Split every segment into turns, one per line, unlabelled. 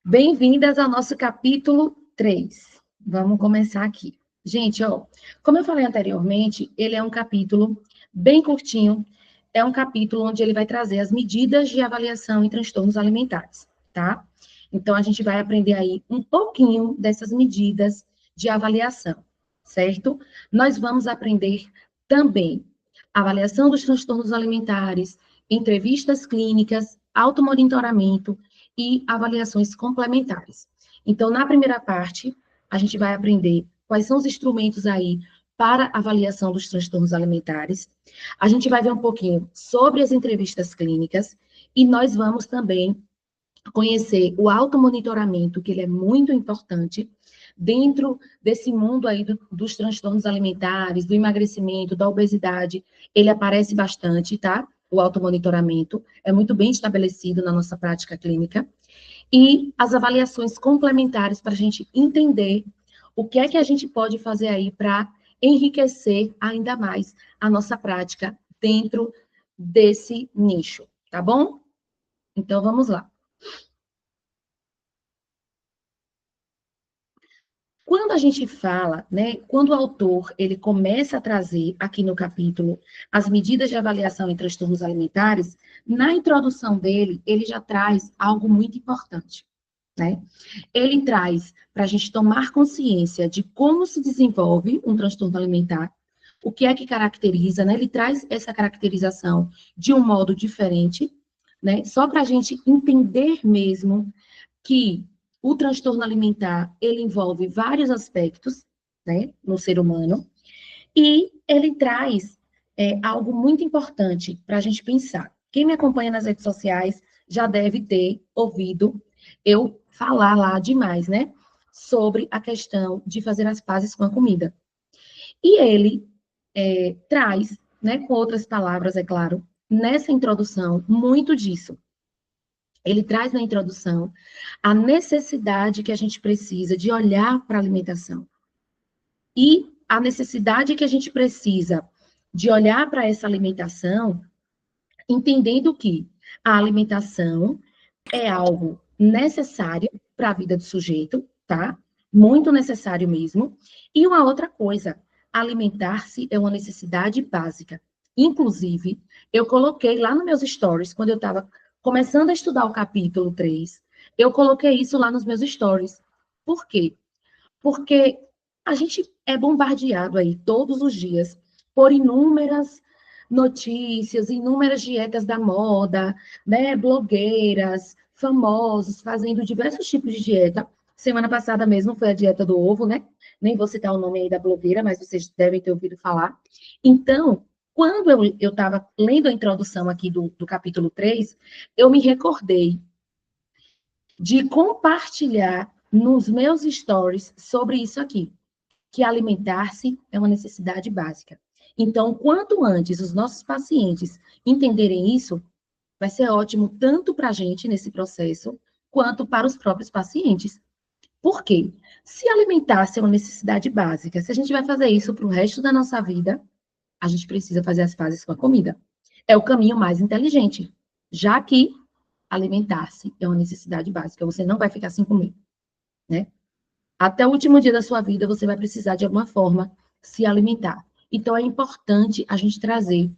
Bem-vindas ao nosso capítulo 3. Vamos começar aqui. Gente, como eu falei anteriormente, ele é um capítulo bem curtinho, é um capítulo onde ele vai trazer as medidas de avaliação em transtornos alimentares, tá? Então, a gente vai aprender aí um pouquinho dessas medidas de avaliação, certo? Nós vamos aprender também avaliação dos transtornos alimentares, entrevistas clínicas, automonitoramento e avaliações complementares. Então, na primeira parte, a gente vai aprender quais são os instrumentos aí para avaliação dos transtornos alimentares. A gente vai ver um pouquinho sobre as entrevistas clínicas e nós vamos também conhecer o automonitoramento, que ele é muito importante dentro desse mundo aí dos transtornos alimentares, do emagrecimento, da obesidade, ele aparece bastante, tá? O automonitoramento é muito bem estabelecido na nossa prática clínica. E as avaliações complementares para a gente entender o que é que a gente pode fazer aí para enriquecer ainda mais a nossa prática dentro desse nicho, tá bom? Então, vamos lá. Quando a gente fala, né, quando o autor ele começa a trazer aqui no capítulo as medidas de avaliação em transtornos alimentares, na introdução dele, ele já traz algo muito importante, né? Ele traz para a gente tomar consciência de como se desenvolve um transtorno alimentar, o que é que caracteriza, né? Ele traz essa caracterização de um modo diferente, né? Só para a gente entender mesmo que o transtorno alimentar, ele envolve vários aspectos, né, no ser humano, e ele traz algo muito importante para a gente pensar. Quem me acompanha nas redes sociais já deve ter ouvido eu falar lá demais, né, sobre a questão de fazer as pazes com a comida. E ele traz, né, com outras palavras, é claro, nessa introdução, muito disso. Ele traz na introdução a necessidade que a gente precisa de olhar para a alimentação. E a necessidade que a gente precisa de olhar para essa alimentação, entendendo que a alimentação é algo necessário para a vida do sujeito, tá? Muito necessário mesmo. E uma outra coisa, alimentar-se é uma necessidade básica. Inclusive, eu coloquei lá nos meus stories, quando eu estava começando a estudar o capítulo 3, eu coloquei isso lá nos meus stories. Por quê? Porque a gente é bombardeado aí todos os dias por inúmeras notícias, inúmeras dietas da moda, né, blogueiras, famosos fazendo diversos tipos de dieta. Semana passada mesmo foi a dieta do ovo, né? Nem vou citar o nome aí da blogueira, mas vocês devem ter ouvido falar. Então, quando eu estava lendo a introdução aqui do capítulo 3, eu me recordei de compartilhar nos meus stories sobre isso aqui, que alimentar-se é uma necessidade básica. Então, quanto antes os nossos pacientes entenderem isso, vai ser ótimo tanto para a gente nesse processo, quanto para os próprios pacientes. Por quê? Se alimentar-se é uma necessidade básica, se a gente vai fazer isso para o resto da nossa vida, a gente precisa fazer as pazes com a comida. É o caminho mais inteligente, já que alimentar-se é uma necessidade básica, você não vai ficar sem comer, né? Até o último dia da sua vida, você vai precisar, de alguma forma, se alimentar. Então, é importante a gente trazer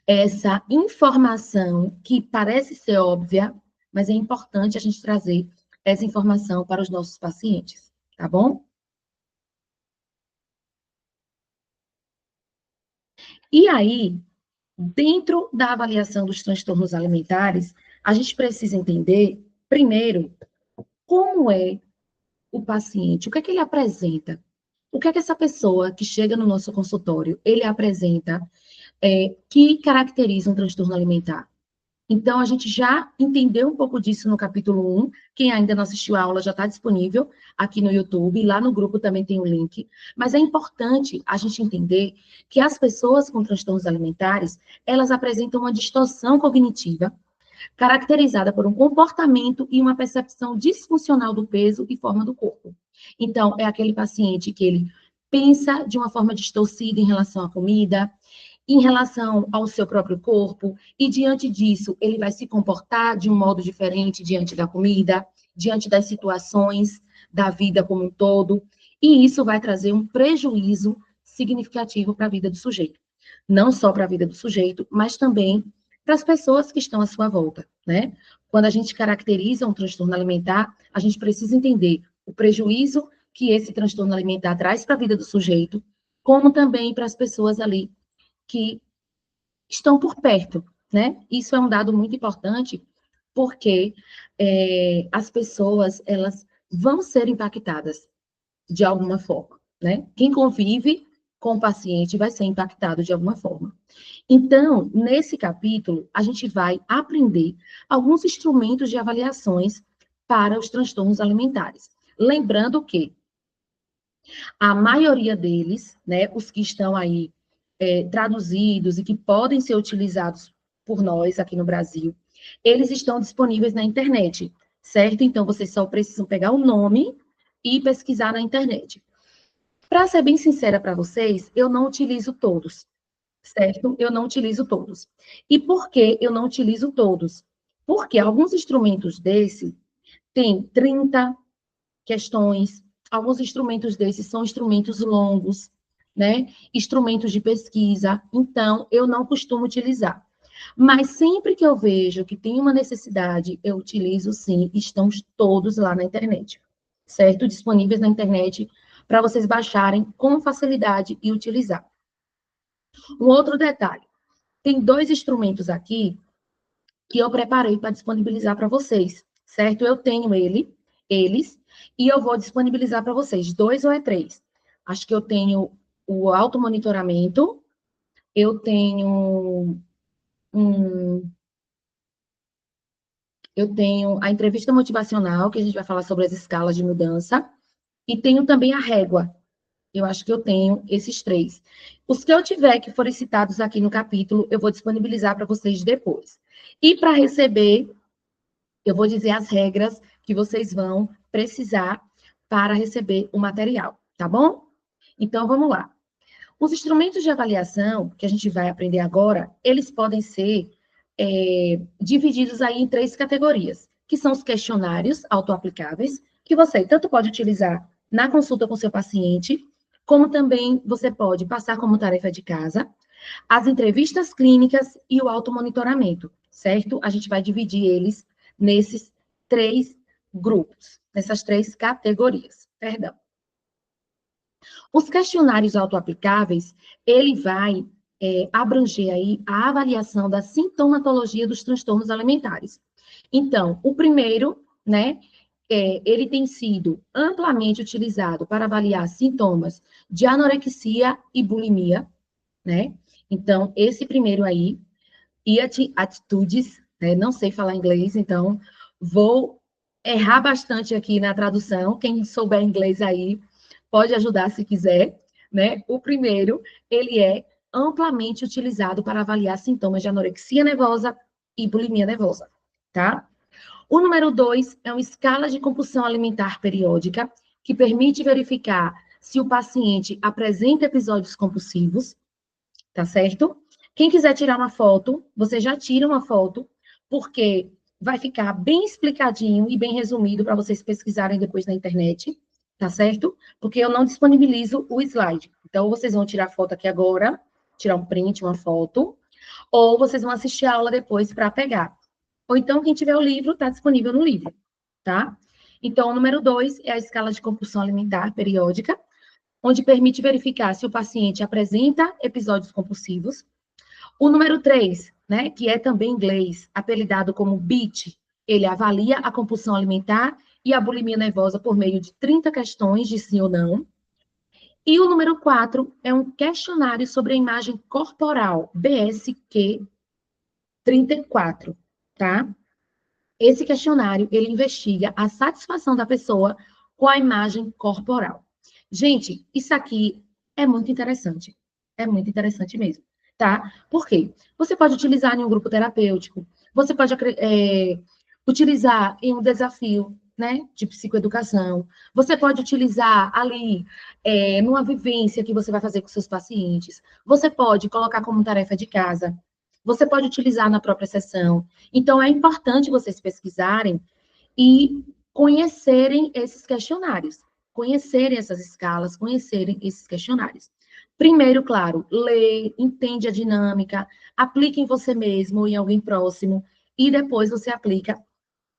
essa informação que parece ser óbvia, mas é importante a gente trazer essa informação para os nossos pacientes, tá bom? E aí, dentro da avaliação dos transtornos alimentares, a gente precisa entender, primeiro, como é o paciente, o que é que ele apresenta? O que é que essa pessoa que chega no nosso consultório, ele apresenta que caracteriza um transtorno alimentar? Então, a gente já entendeu um pouco disso no capítulo 1. Quem ainda não assistiu a aula já está disponível aqui no YouTube. Lá no grupo também tem o link. Mas é importante a gente entender que as pessoas com transtornos alimentares, elas apresentam uma distorção cognitiva caracterizada por um comportamento e uma percepção disfuncional do peso e forma do corpo. Então, é aquele paciente que ele pensa de uma forma distorcida em relação à comida, em relação ao seu próprio corpo, e diante disso, ele vai se comportar de um modo diferente diante da comida, diante das situações da vida como um todo, e isso vai trazer um prejuízo significativo para a vida do sujeito. Não só para a vida do sujeito, mas também para as pessoas que estão à sua volta, né? Quando a gente caracteriza um transtorno alimentar, a gente precisa entender o prejuízo que esse transtorno alimentar traz para a vida do sujeito, como também para as pessoas ali que estão por perto, né? Isso é um dado muito importante, porque as pessoas, elas vão ser impactadas de alguma forma, né? Quem convive com o paciente vai ser impactado de alguma forma. Então, nesse capítulo, a gente vai aprender alguns instrumentos de avaliações para os transtornos alimentares. Lembrando que a maioria deles, né, os que estão aí traduzidos e que podem ser utilizados por nós aqui no Brasil, eles estão disponíveis na internet, certo? Então, vocês só precisam pegar o nome e pesquisar na internet. Para ser bem sincera para vocês, eu não utilizo todos, certo? Eu não utilizo todos. E por que eu não utilizo todos? Porque alguns instrumentos desse têm 30 questões, alguns instrumentos desses são instrumentos longos, né? Instrumentos de pesquisa, então eu não costumo utilizar. Mas sempre que eu vejo que tem uma necessidade, eu utilizo sim, estão todos lá na internet, certo? Disponíveis na internet para vocês baixarem com facilidade e utilizar. Um outro detalhe, tem 2 instrumentos aqui que eu preparei para disponibilizar para vocês, certo? Eu tenho eles, e eu vou disponibilizar para vocês, 2 ou 3. Acho que eu tenho o automonitoramento, eu tenho um, eu tenho a entrevista motivacional, que a gente vai falar sobre as escalas de mudança, e tenho também a régua. Eu acho que eu tenho esses 3. Os que eu tiver que forem citados aqui no capítulo, eu vou disponibilizar para vocês depois. E para receber, eu vou dizer as regras que vocês vão precisar para receber o material, tá bom? Então, vamos lá. Os instrumentos de avaliação que a gente vai aprender agora, eles podem ser divididos aí em 3 categorias, que são os questionários autoaplicáveis, que você tanto pode utilizar na consulta com seu paciente, como também você pode passar como tarefa de casa, as entrevistas clínicas e o automonitoramento, certo? A gente vai dividir eles nesses 3 grupos, nessas 3 categorias, perdão. Os questionários autoaplicáveis, ele vai abranger aí a avaliação da sintomatologia dos transtornos alimentares. Então, o primeiro, né, ele tem sido amplamente utilizado para avaliar sintomas de anorexia e bulimia, né? Então, esse primeiro aí, e atitudes, né? Não sei falar inglês, então vou errar bastante aqui na tradução. Quem souber inglês aí pode ajudar se quiser, né? O primeiro, ele é amplamente utilizado para avaliar sintomas de anorexia nervosa e bulimia nervosa, tá? O número 2 é uma escala de compulsão alimentar periódica, que permite verificar se o paciente apresenta episódios compulsivos, tá certo? Quem quiser tirar uma foto, você já tira uma foto, porque vai ficar bem explicadinho e bem resumido para vocês pesquisarem depois na internet, tá certo? Porque eu não disponibilizo o slide. Então, vocês vão tirar foto aqui agora, tirar um print, uma foto, ou vocês vão assistir a aula depois para pegar. Ou então, quem tiver o livro, está disponível no livro, tá? Então, o número 2 é a escala de compulsão alimentar periódica, onde permite verificar se o paciente apresenta episódios compulsivos. O número 3, né, que é também em inglês, apelidado como BIT, ele avalia a compulsão alimentar e a bulimia nervosa por meio de 30 questões de sim ou não. E o número 4 é um questionário sobre a imagem corporal, BSQ 34, tá? Esse questionário, ele investiga a satisfação da pessoa com a imagem corporal. Gente, isso aqui é muito interessante. É muito interessante mesmo, tá? Por quê? Você pode utilizar em um grupo terapêutico, você pode utilizar em um desafio, né, de psicoeducação. Você pode utilizar ali, numa vivência que você vai fazer com seus pacientes. Você pode colocar como tarefa de casa. Você pode utilizar na própria sessão. Então, é importante vocês pesquisarem e conhecerem esses questionários, conhecerem essas escalas, conhecerem esses questionários. Primeiro, claro, lê, entende a dinâmica, aplique em você mesmo ou em alguém próximo, e depois você aplica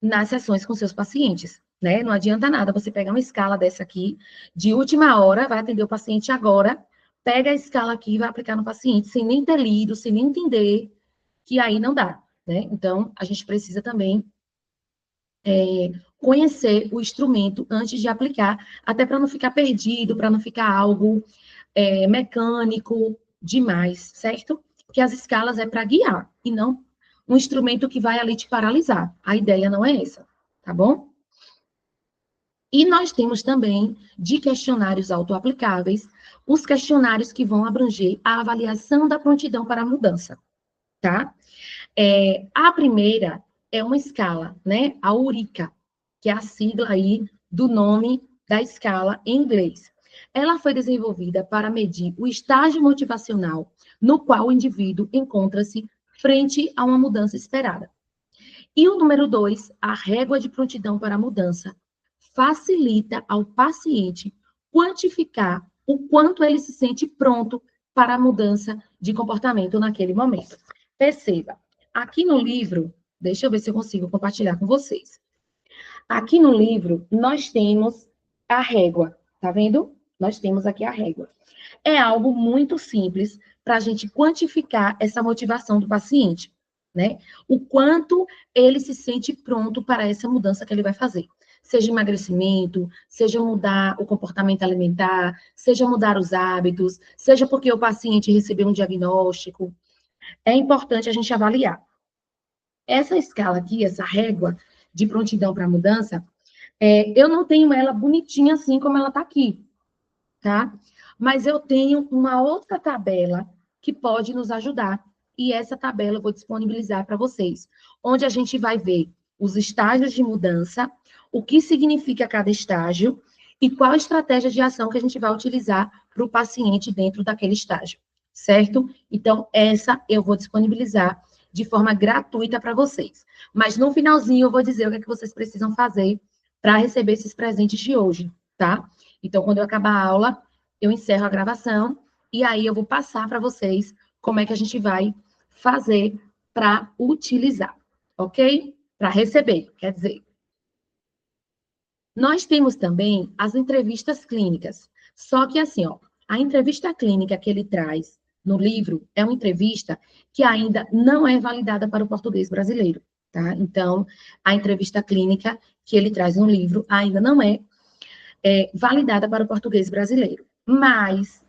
nas sessões com seus pacientes, né? Não adianta nada você pegar uma escala dessa aqui, de última hora, vai atender o paciente agora, pega a escala aqui e vai aplicar no paciente, sem nem ter lido, sem nem entender, que aí não dá, né? Então, a gente precisa também conhecer o instrumento antes de aplicar, até para não ficar perdido, para não ficar algo mecânico demais, certo? Porque as escalas é para guiar, e não um instrumento que vai ali te paralisar. A ideia não é essa, tá bom? E nós temos também, de questionários autoaplicáveis, os questionários que vão abranger a avaliação da prontidão para a mudança, tá? A primeira é uma escala, né? A URICA, que é a sigla aí do nome da escala em inglês. Ela foi desenvolvida para medir o estágio motivacional no qual o indivíduo encontra-se frente a uma mudança esperada. E o número 2, a régua de prontidão para a mudança, facilita ao paciente quantificar o quanto ele se sente pronto para a mudança de comportamento naquele momento. Perceba, aqui no livro, deixa eu ver se eu consigo compartilhar com vocês. Aqui no livro, nós temos a régua, tá vendo? Nós temos aqui a régua. É algo muito simples para a gente quantificar essa motivação do paciente, né? O quanto ele se sente pronto para essa mudança que ele vai fazer. Seja emagrecimento, seja mudar o comportamento alimentar, seja mudar os hábitos, seja porque o paciente recebeu um diagnóstico. É importante a gente avaliar. Essa escala aqui, essa régua de prontidão para mudança, eu não tenho ela bonitinha assim como ela está aqui, tá? Mas eu tenho uma outra tabela que pode nos ajudar. E essa tabela eu vou disponibilizar para vocês, onde a gente vai ver os estágios de mudança, o que significa cada estágio e qual estratégia de ação que a gente vai utilizar para o paciente dentro daquele estágio, certo? Então, essa eu vou disponibilizar de forma gratuita para vocês. Mas no finalzinho eu vou dizer o que é que vocês precisam fazer para receber esses presentes de hoje, tá? Então, quando eu acabar a aula, eu encerro a gravação e aí eu vou passar para vocês como é que a gente vai fazer para utilizar, ok? Para receber, quer dizer. Nós temos também as entrevistas clínicas. Só que assim, ó, a entrevista clínica que ele traz no livro é uma entrevista que ainda não é validada para o português brasileiro, tá? Então, a entrevista clínica que ele traz no livro ainda não é validada para o português brasileiro. Mas,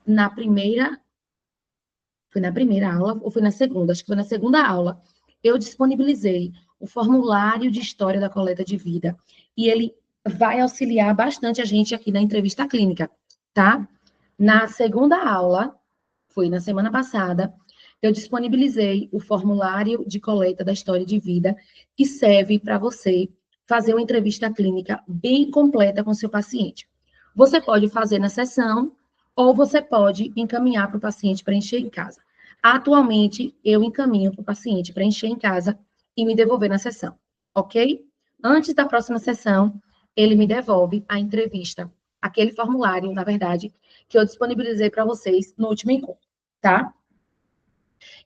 foi na primeira aula ou foi na segunda? Acho que foi na segunda aula, eu disponibilizei o formulário de história da coleta de vida e ele vai auxiliar bastante a gente aqui na entrevista clínica, tá? Na segunda aula, foi na semana passada, eu disponibilizei o formulário de coleta da história de vida que serve para você fazer uma entrevista clínica bem completa com seu paciente. Você pode fazer na sessão ou você pode encaminhar para o paciente preencher em casa. Atualmente, eu encaminho para o paciente preencher em casa e me devolver na sessão, ok? Antes da próxima sessão, ele me devolve a entrevista, aquele formulário, na verdade, que eu disponibilizei para vocês no último encontro, tá?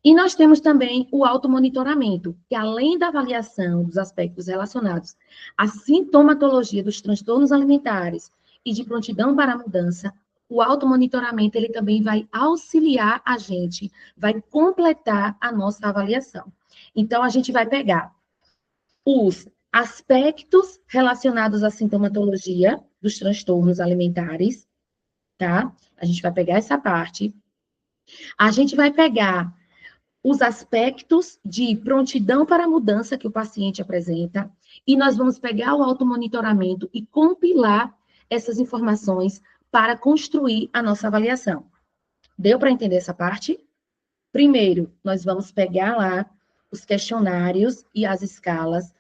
E nós temos também o automonitoramento, que além da avaliação dos aspectos relacionados à sintomatologia dos transtornos alimentares e de prontidão para a mudança, o automonitoramento ele também vai auxiliar a gente, vai completar a nossa avaliação. Então, a gente vai pegar os aspectos relacionados à sintomatologia dos transtornos alimentares, tá? A gente vai pegar essa parte. A gente vai pegar os aspectos de prontidão para a mudança que o paciente apresenta, e nós vamos pegar o automonitoramento e compilar essas informações para construir a nossa avaliação. Deu para entender essa parte? Primeiro, nós vamos pegar lá os questionários e as escalas,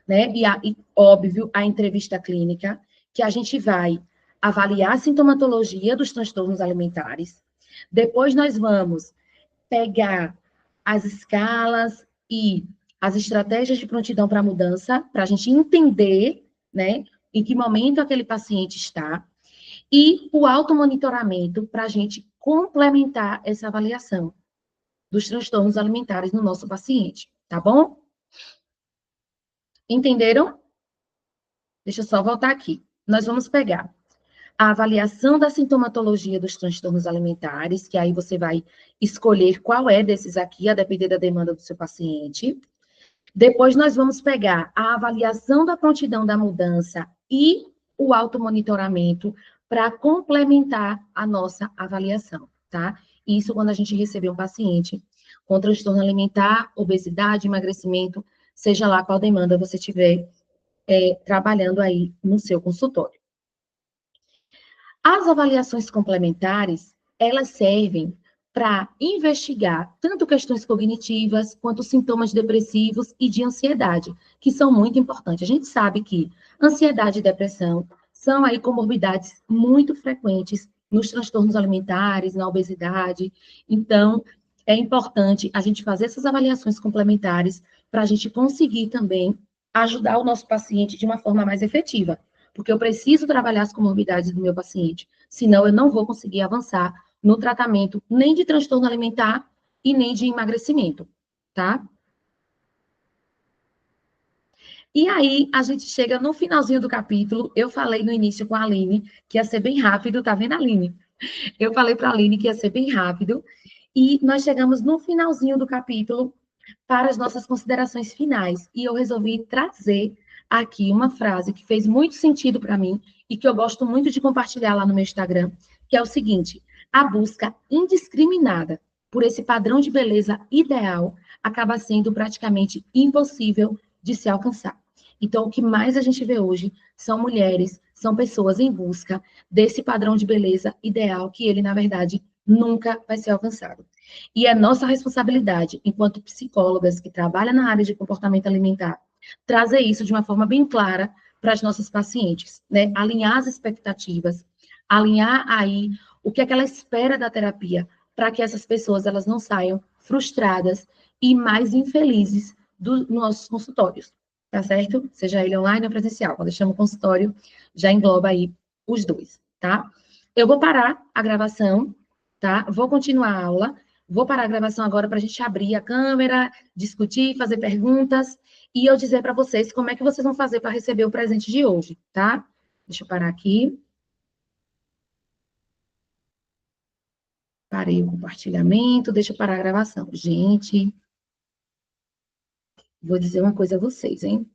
né? E, óbvio, a entrevista clínica, que a gente vai avaliar a sintomatologia dos transtornos alimentares. Depois nós vamos pegar as escalas e as estratégias de prontidão para mudança, para a gente entender, né, em que momento aquele paciente está, e o automonitoramento para a gente complementar essa avaliação dos transtornos alimentares no nosso paciente, tá bom? Entenderam? Deixa eu só voltar aqui. Nós vamos pegar a avaliação da sintomatologia dos transtornos alimentares, que aí você vai escolher qual é desses aqui, a depender da demanda do seu paciente. Depois nós vamos pegar a avaliação da prontidão da mudança e o automonitoramento para complementar a nossa avaliação, tá? Isso quando a gente receber um paciente com transtorno alimentar, obesidade, emagrecimento, seja lá qual demanda você tiver trabalhando aí no seu consultório. As avaliações complementares, elas servem para investigar tanto questões cognitivas quanto sintomas depressivos e de ansiedade, que são muito importantes. A gente sabe que ansiedade e depressão são aí comorbidades muito frequentes nos transtornos alimentares, na obesidade. Então, é importante a gente fazer essas avaliações complementares para a gente conseguir também ajudar o nosso paciente de uma forma mais efetiva, porque eu preciso trabalhar as comorbidades do meu paciente, senão eu não vou conseguir avançar no tratamento nem de transtorno alimentar e nem de emagrecimento, tá? E aí, a gente chega no finalzinho do capítulo, eu falei no início com a Aline que ia ser bem rápido, tá vendo, Aline? Eu falei para a Aline que ia ser bem rápido, e nós chegamos no finalzinho do capítulo para as nossas considerações finais. E eu resolvi trazer aqui uma frase que fez muito sentido para mim e que eu gosto muito de compartilhar lá no meu Instagram, que é o seguinte: a busca indiscriminada por esse padrão de beleza ideal acaba sendo praticamente impossível de se alcançar. Então, o que mais a gente vê hoje são mulheres, são pessoas em busca desse padrão de beleza ideal que ele, na verdade, nunca vai ser alcançado. E é nossa responsabilidade, enquanto psicólogas que trabalham na área de comportamento alimentar, trazer isso de uma forma bem clara para as nossas pacientes, né? Alinhar as expectativas, alinhar aí o que é que ela espera da terapia, para que essas pessoas elas não saiam frustradas e mais infelizes dos nossos consultórios, tá certo? Seja ele online ou presencial. Quando eu chamo consultório, já engloba aí os dois, tá? Eu vou parar a gravação, tá? Vou continuar a aula. Vou parar a gravação agora para a gente abrir a câmera, discutir, fazer perguntas e eu dizer para vocês como é que vocês vão fazer para receber o presente de hoje, tá? Deixa eu parar aqui. Parei o compartilhamento, deixa eu parar a gravação. Gente, vou dizer uma coisa a vocês, hein?